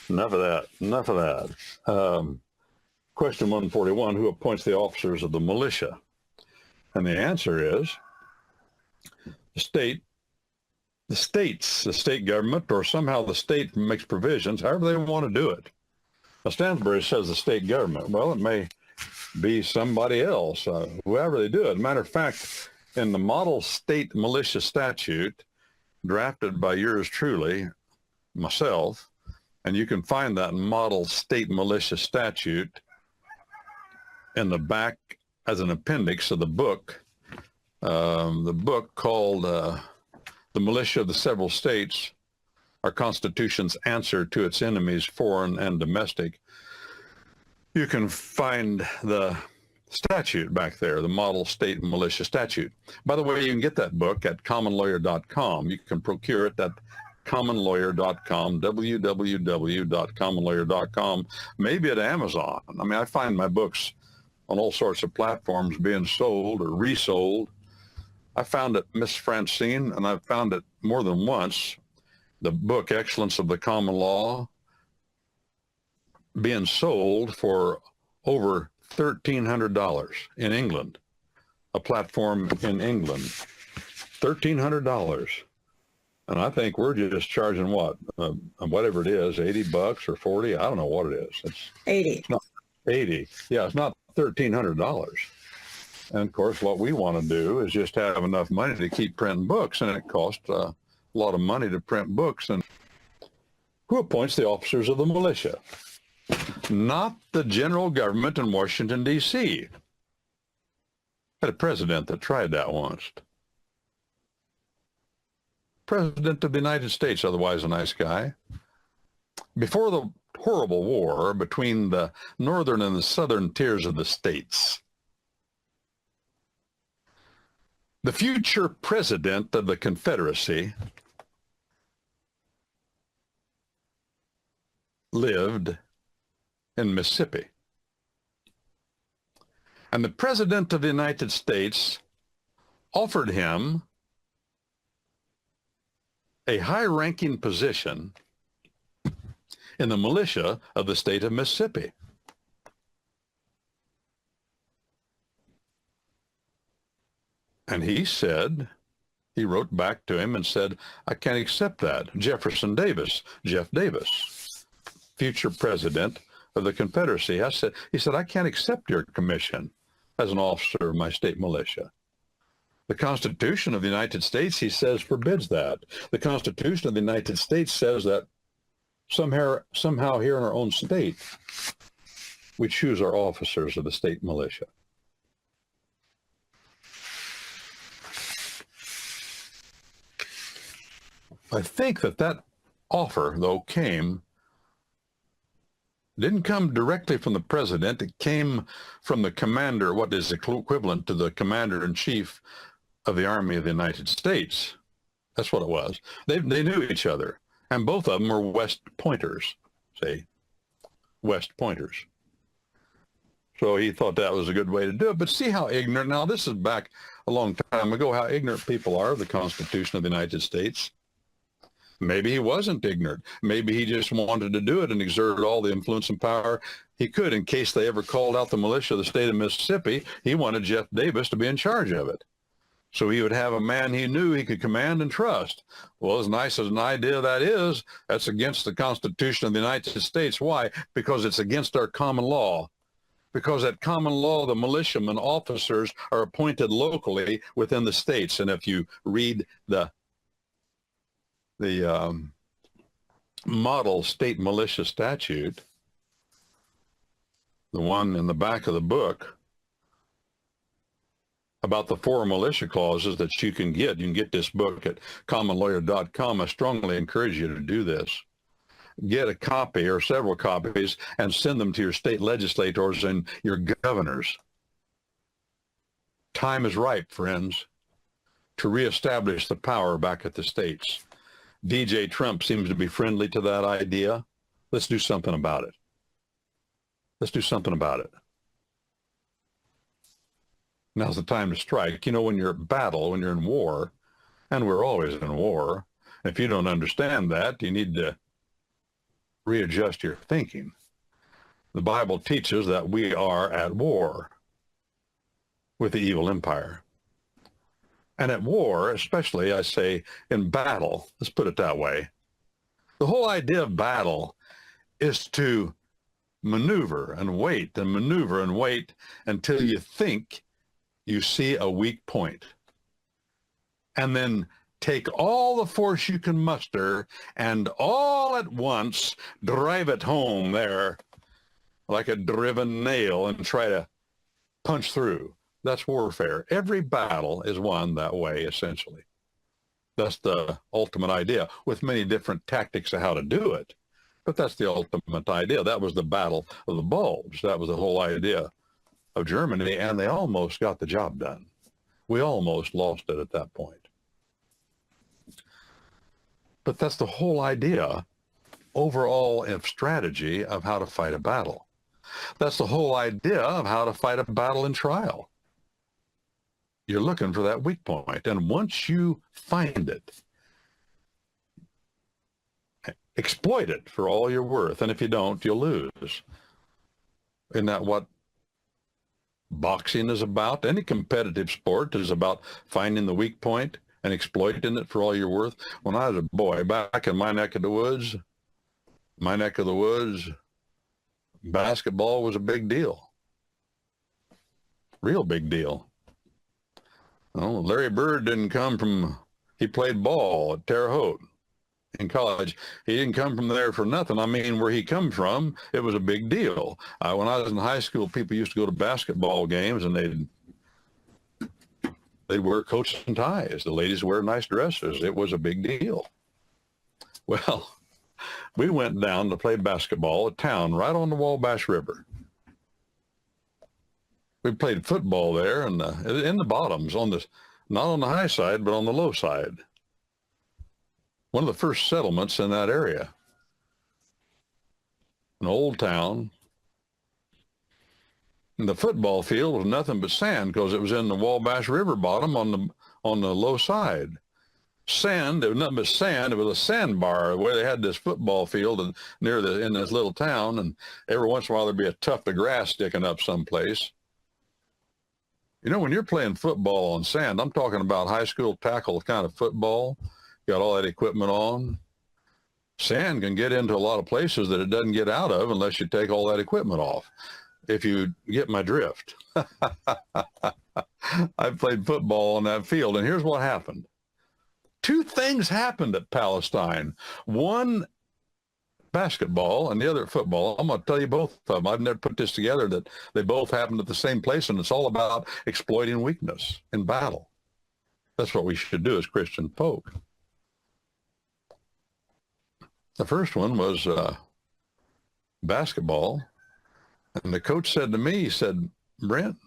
Enough of that. Enough of that. Question 141, who appoints the officers of the militia? And the answer is the state, the states, the state government, or somehow the state makes provisions, however they want to do it. Now, Stansbury says the state government. Well, it may be somebody else, whoever they do it. Matter of fact, in the model state militia statute, drafted by yours truly, myself, and you can find that model state militia statute in the back as an appendix of the book called The Militia of the Several States, Our Constitution's Answer to Its Enemies, Foreign and Domestic. You can find the statute back there, the model state militia statute. By the way, you can get that book at commonlawyer.com. You can procure it at commonlawyer.com, www.commonlawyer.com, maybe at Amazon. I mean, I find my books on all sorts of platforms being sold or resold. I found it, Miss Francine, and I've found it more than once, the book Excellence of the Common Law, being sold for over $1,300 in England, a platform in England, $1,300. And I think we're just charging what, whatever it is, $80 or 40, I don't know what it is. It's 80. It's not 80. Yeah, it's not $1,300. And of course, what we want to do is just have enough money to keep printing books, and it costs a lot of money to print books. And who appoints the officers of the militia? Not the general government in Washington, D.C. Had a president that tried that once. President of the United States, otherwise a nice guy. Before the horrible war between the northern and the southern tiers of the states, the future president of the Confederacy lived in Mississippi. And the President of the United States offered him a high-ranking position in the militia of the state of Mississippi. And he said, he wrote back to him and said, I can't accept that. Jefferson Davis, Jeff Davis, future president of the Confederacy. He said, I can't accept your commission as an officer of my state militia. The Constitution of the United States, he says, forbids that. The Constitution of the United States says that somehow here in our own state, we choose our officers of the state militia. I think that offer, though, didn't come directly from the president. It came from the commander, what is equivalent to the commander-in-chief of the Army of the United States. That's what it was. They knew each other, and both of them were West Pointers, say, West Pointers. So he thought that was a good way to do it. But see how ignorant, now this is back a long time ago, how ignorant people are of the Constitution of the United States. Maybe he wasn't ignorant. Maybe he just wanted to do it and exert all the influence and power he could in case they ever called out the militia of the state of Mississippi. He wanted Jeff Davis to be in charge of it. So he would have a man he knew he could command and trust. Well, as nice as an idea that is, that's against the Constitution of the United States. Why? Because it's against our common law. Because at common law, the militiamen officers are appointed locally within the states. And if you read the model state militia statute, the one in the back of the book, about the 4 militia clauses that you can get. You can get this book at commonlawyer.com. I strongly encourage you to do this. Get a copy or several copies and send them to your state legislators and your governors. Time is ripe, friends, to reestablish the power back at the states. DJ Trump seems to be friendly to that idea. Let's do something about it. Let's do something about it. Now's the time to strike. You know, when you're at battle, when you're in war, and we're always in war, if you don't understand that, you need to readjust your thinking. The Bible teaches that we are at war with the evil empire. And at war, especially, I say, in battle, let's put it that way. The whole idea of battle is to maneuver and wait until you think you see a weak point. And then take all the force you can muster and all at once drive it home there like a driven nail and try to punch through. That's warfare. Every battle is won that way, essentially. That's the ultimate idea, with many different tactics of how to do it. But that's the ultimate idea. That was the Battle of the Bulge. That was the whole idea of Germany, and they almost got the job done. We almost lost it at that point. But that's the whole idea, overall, of strategy of how to fight a battle. That's the whole idea of how to fight a battle in trial. You're looking for that weak point, and once you find it, exploit it for all you're worth, and if you don't, you'll lose. Isn't that what boxing is about? Any competitive sport is about finding the weak point and exploiting it for all you're worth. When I was a boy, back in my neck of the woods, basketball was a big deal. Real big deal. Well, Larry Bird didn't come from, he played ball at Terre Haute in college. He didn't come from there for nothing. I mean, where he come from, it was a big deal. When I was in high school, people used to go to basketball games and they'd wear coats and ties. The ladies wear nice dresses. It was a big deal. Well, we went down to play basketball at town right on the Wabash River. We played football there and in the bottoms, not on the high side, but on the low side. One of the first settlements in that area. An old town. And the football field was nothing but sand because it was in the Wabash River bottom on the low side. Sand, it was nothing but sand. It was a sandbar where they had this football field in this little town, and every once in a while there'd be a tuft of grass sticking up someplace. You know, when you're playing football on sand, I'm talking about high school tackle kind of football, got all that equipment on. Sand can get into a lot of places that it doesn't get out of unless you take all that equipment off, if you get my drift. I played football on that field, and here's what happened. Two things happened at Palestine. One, basketball, and the other football. I'm going to tell you both of them. I've never put this together, that they both happened at the same place, and it's all about exploiting weakness in battle. That's what we should do as Christian folk. The first one was basketball, and the coach said to me, he said, Brent,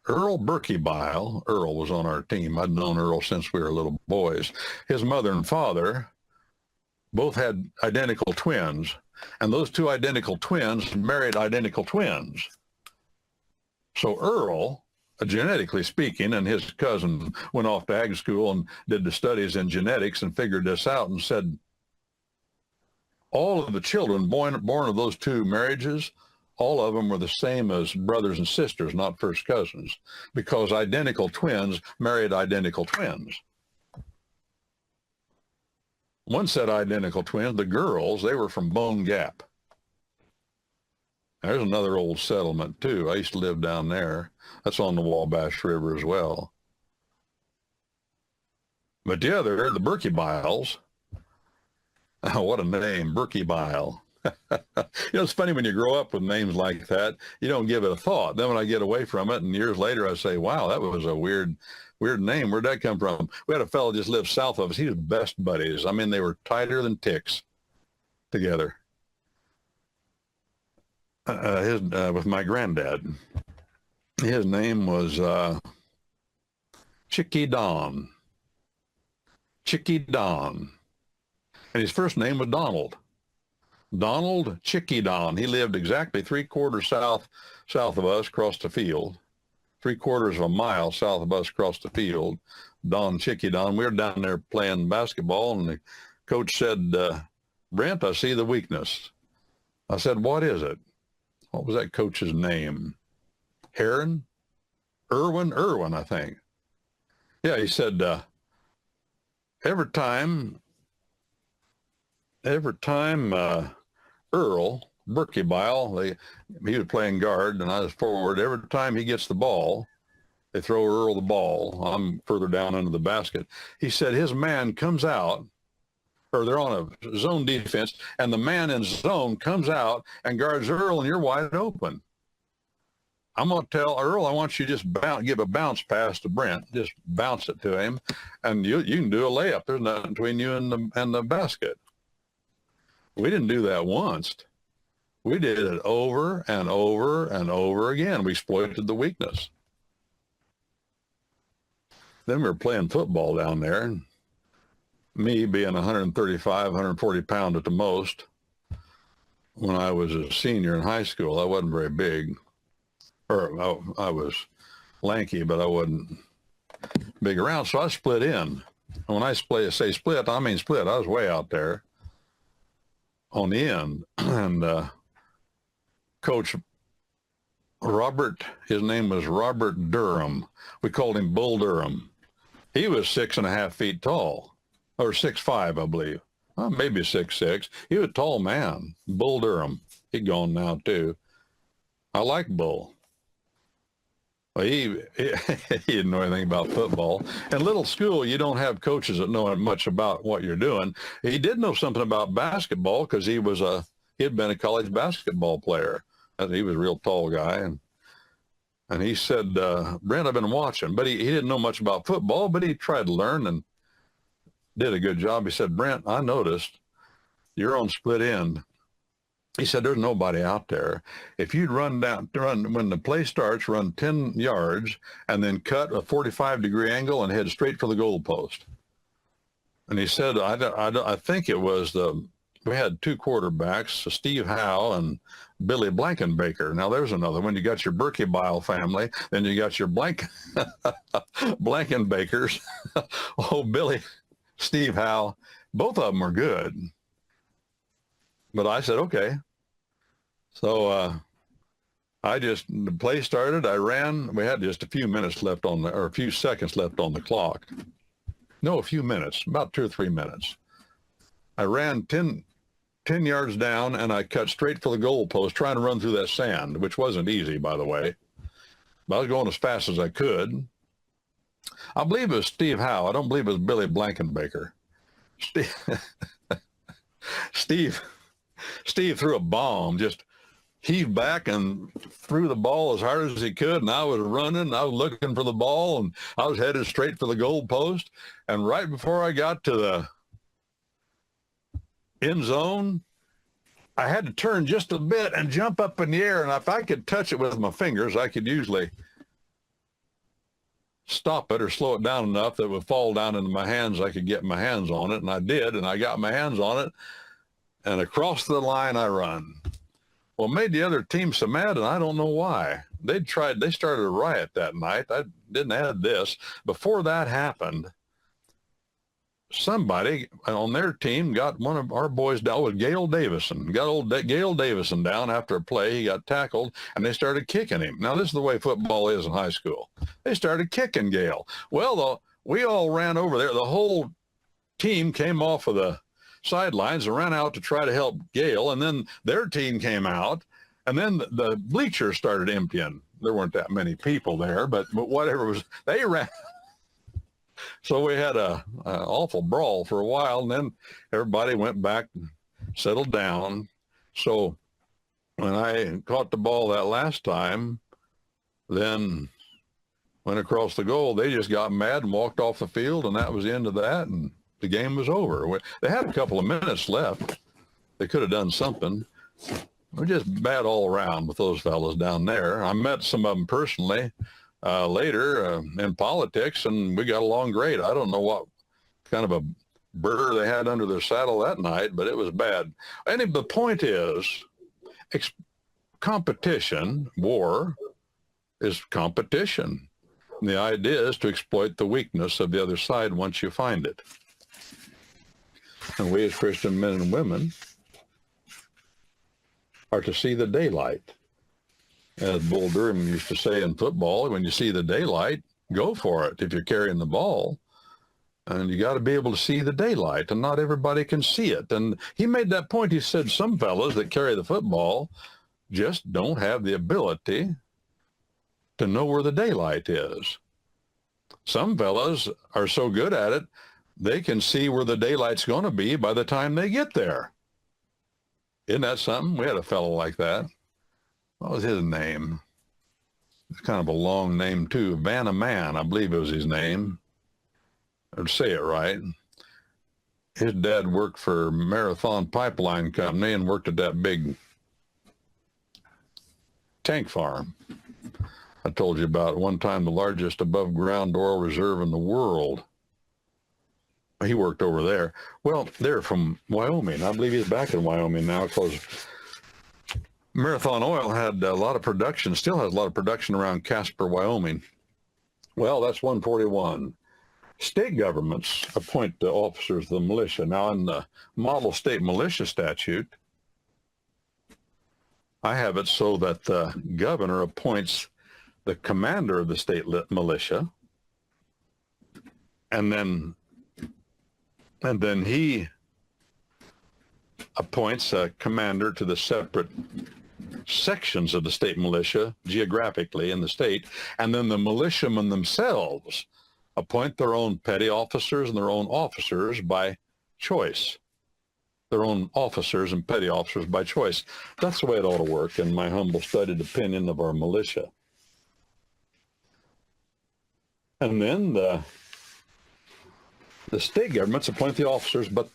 Earl Berkebile, Earl was on our team. I'd known Earl since we were little boys. His mother and father both had identical twins, and those two identical twins married identical twins. So Earl, genetically speaking, and his cousin went off to ag school and did the studies in genetics and figured this out and said, all of the children born of those two marriages, all of them were the same as brothers and sisters, not first cousins, because identical twins married identical twins. One set of identical twins, the girls, they were from Bone Gap. There's another old settlement, too. I used to live down there. That's on the Wabash River as well. But the other, the Berkebiles, oh, what a name, Berkebile. It's funny when you grow up with names like that, you don't give it a thought. Then when I get away from it, and years later I say, wow, that was a weird name. Where'd that come from? We had a fellow just lived south of us. He was best buddies. I mean, they were tighter than ticks together. With my granddad. His name was Chicky Don. Chicky Don. And his first name was Donald. Donald Chicky Don. He lived exactly 3/4 south of us across the field. 3/4 of a mile south of us across the field. Don Chicky Don. We were down there playing basketball, and the coach said, Brent, I see the weakness. I said, what is it? What was that coach's name? Heron? Irwin, I think. Yeah, he said, every time Earl Berkebile, he was playing guard and I was forward, every time he gets the ball, they throw Earl the ball. I'm further down under the basket. He said his man comes out, or they're on a zone defense, and the man in zone comes out and guards Earl, and you're wide open. I'm going to tell Earl, I want you to just give a bounce pass to Brent. Just bounce it to him, and you can do a layup. There's nothing between you and the basket. We didn't do that once. We did it over and over and over again. We exploited the weakness. Then we were playing football down there, and me being 135, 140 pounds at the most, when I was a senior in high school, I wasn't very big. Or I was lanky, but I wasn't big around, so I split in. And when I say split, I mean split. I was way out there on the end. And Coach Robert, his name was Robert Durham. We called him Bull Durham. He was 6.5 feet tall, or 6'5", I believe. Well, maybe 6'6". He was a tall man, Bull Durham. He's gone now, too. I like Bull. Well, he didn't know anything about football. In little school, you don't have coaches that know much about what you're doing. He did know something about basketball because he had been a college basketball player. He was a real tall guy, and he said, Brent, I've been watching, but he didn't know much about football, but he tried to learn and did a good job. He said, Brent, I noticed you're on split end. He said, there's nobody out there. If you'd run when the play starts, run 10 yards and then cut a 45-degree angle and head straight for the goal post. And he said, I think it was we had two quarterbacks, Steve Howe and Billy Blankenbaker. Now there's another one. You got your Berkebile family, then you got your Blankenbakers. Oh, Billy, Steve Howe, both of them were good. But I said, okay. So the play started. I ran. We had just a few minutes left or a few seconds left on the clock. No, a few minutes, about 2 or 3 minutes. I ran 10 yards down, and I cut straight for the goal post, trying to run through that sand, which wasn't easy, by the way. But I was going as fast as I could. I believe it was Steve Howe. I don't believe it was Billy Blankenbaker. Steve threw a bomb, just heaved back and threw the ball as hard as he could, and I was running. I was looking for the ball, and I was headed straight for the goal post. And right before I got to the end zone, I had to turn just a bit and jump up in the air, and if I could touch it with my fingers, I could usually stop it or slow it down enough that it would fall down into my hands. I could get my hands on it, and I did, and I got my hands on it, and across the line I run. Well, it made the other team so mad, and I don't know why. They started a riot that night. I didn't add this. Before that happened, somebody on their team got one of our boys down with Gale Davison. Got old Gale Davison down after a play. He got tackled, and they started kicking him. Now, this is the way football is in high school. They started kicking Gale. Well, we all ran over there. The whole team came off of the sidelines and ran out to try to help Gale, and then their team came out, and then the bleachers started emptying. There weren't that many people there, but whatever it was, they ran. So we had a awful brawl for a while, and then everybody went back and settled down. So when I caught the ball that last time, then went across the goal, they just got mad and walked off the field, and that was the end of that, and the game was over. They had a couple of minutes left. They could have done something. We're just bad all around with those fellas down there. I met some of them personally later in politics, and we got along great. I don't know what kind of a burr they had under their saddle that night, but it was bad. And the point is, competition, war, is competition. And the idea is to exploit the weakness of the other side once you find it. And we as Christian men and women are to see the daylight. As Bull Durham used to say in football, when you see the daylight, go for it if you're carrying the ball. And you got to be able to see the daylight, and not everybody can see it. And he made that point. He said some fellas that carry the football just don't have the ability to know where the daylight is. Some fellas are so good at it, they can see where the daylight's going to be by the time they get there. Isn't that something? We had a fellow like that. What was his name? It's kind of a long name, too. Vanna Man, I believe it was his name. I'd say it right. His dad worked for Marathon Pipeline Company and worked at that big tank farm I told you about. One time, the largest above-ground oil reserve in the world. He worked over there. Well, they're from Wyoming. I believe he's back in Wyoming now, because Marathon Oil had a lot of production, still has a lot of production around Casper, Wyoming. Well, that's 141. State governments appoint the officers of the militia. Now, in the model state militia statute, I have it so that the governor appoints the commander of the state militia, and then he appoints a commander to the separate sections of the state militia geographically in the state, and then the militiamen themselves appoint their own petty officers and their own officers by choice. Their own officers and petty officers by choice. That's the way it ought to work, in my humble studied opinion of our militia. And then the state governments appoint the officers, but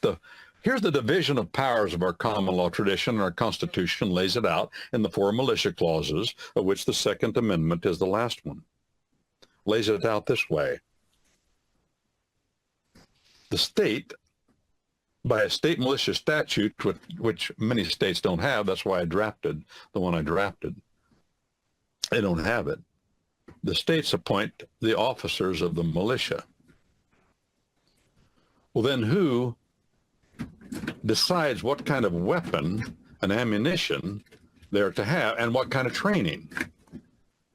here's the division of powers of our common law tradition, and our Constitution lays it out in the 4 militia clauses, of which the Second Amendment is the last one. Lays it out this way. The state, by a state militia statute, which many states don't have, that's why I drafted the one I drafted. They don't have it. The states appoint the officers of the militia. Well, then who decides what kind of weapon and ammunition they're to have and what kind of training?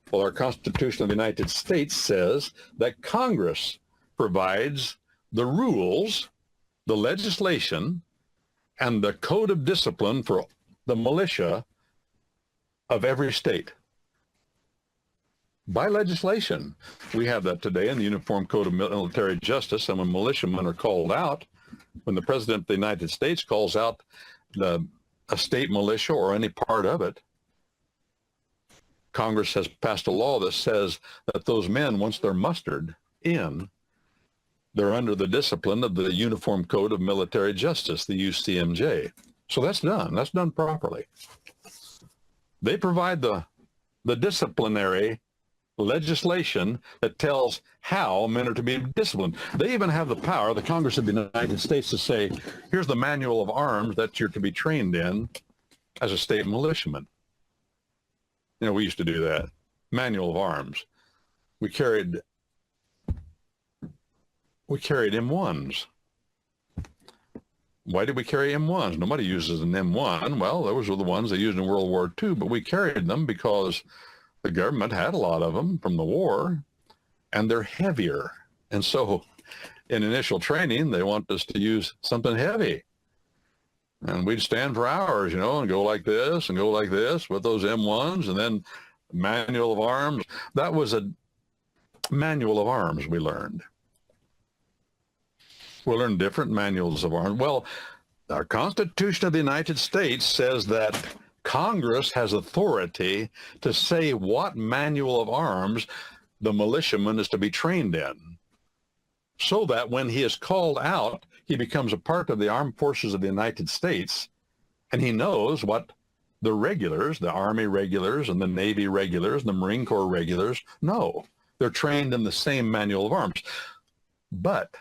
Well, our Constitution of the United States says that Congress provides the rules, the legislation, and the code of discipline for the militia of every state. By legislation. We have that today in the Uniform Code of Military Justice, and when militiamen are called out, when the President of the United States calls out a state militia or any part of it, Congress has passed a law that says that those men, once they're mustered in, they're under the discipline of the Uniform Code of Military Justice, the UCMJ. So that's done. That's done properly. They provide the disciplinary legislation that tells how men are to be disciplined. They even have the power, the Congress of the United States, to say, here's the manual of arms that you're to be trained in as a state militiaman. You know, we used to do that. Manual of arms. We carried M1s. Why did we carry M1s? Nobody uses an M1. Well, those were the ones they used in World War II, but we carried them because the government had a lot of them from the war, and they're heavier. And so in initial training, they want us to use something heavy. And we'd stand for hours, and go like this and go like this with those M1s, and then manual of arms. That was a manual of arms we learned. We learned different manuals of arms. Well, our Constitution of the United States says that Congress has authority to say what manual of arms the militiaman is to be trained in, so that when he is called out, he becomes a part of the armed forces of the United States, and he knows what the regulars, the Army regulars and the Navy regulars and the Marine Corps regulars know. They're trained in the same manual of arms. But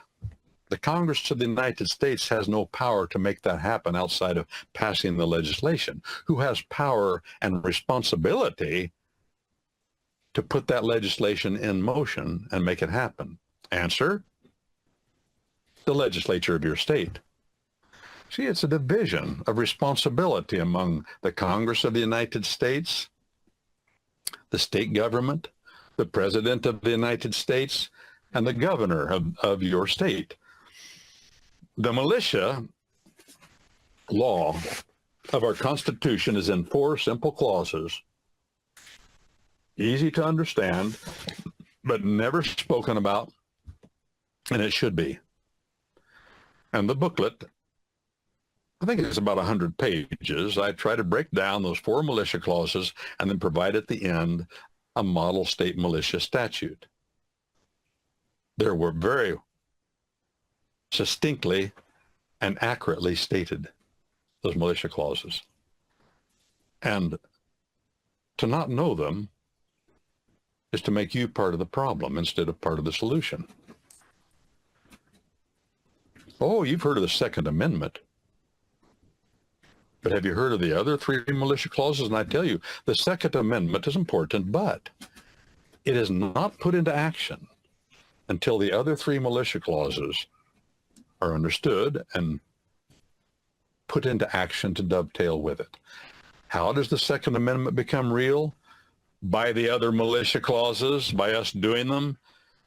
the Congress of the United States has no power to make that happen outside of passing the legislation. Who has power and responsibility to put that legislation in motion and make it happen? Answer: the legislature of your state. See, it's a division of responsibility among the Congress of the United States, the state government, the President of the United States, and the governor of your state. The militia law of our Constitution is in 4 simple clauses, easy to understand, but never spoken about, and it should be. And the booklet, I think it's about 100 pages. I try to break down those 4 militia clauses and then provide at the end a model state militia statute. They were very succinctly and accurately stated, those militia clauses. And to not know them is to make you part of the problem instead of part of the solution. Oh, you've heard of the Second Amendment. But have you heard of the other 3 militia clauses? And I tell you, the Second Amendment is important, but it is not put into action until the other 3 militia clauses are understood and put into action to dovetail with it. How does the Second Amendment become real? By the other militia clauses, by us doing them.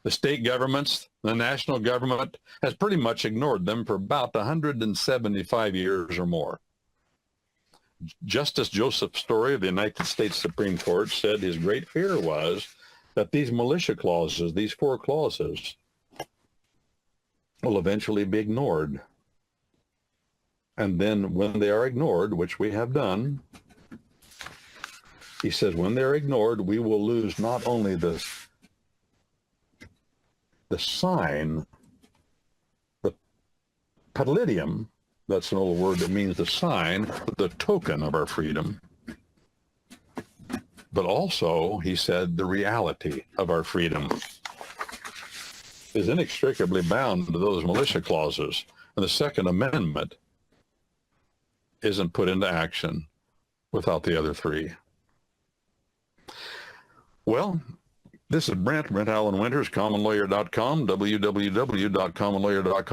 The state governments, the national government has pretty much ignored them for about 175 years or more. Justice Joseph Story of the United States Supreme Court said his great fear was that these militia clauses, these 4 clauses, will eventually be ignored. And then when they are ignored, which we have done, he says, when they're ignored, we will lose not only the sign, the palladium, that's an old word that means the sign, the token of our freedom, but also, he said, the reality of our freedom is inextricably bound to those militia clauses. And the Second Amendment isn't put into action without the other 3. Well, this is Brent Allen Winters, commonlawyer.com, www.commonlawyer.com.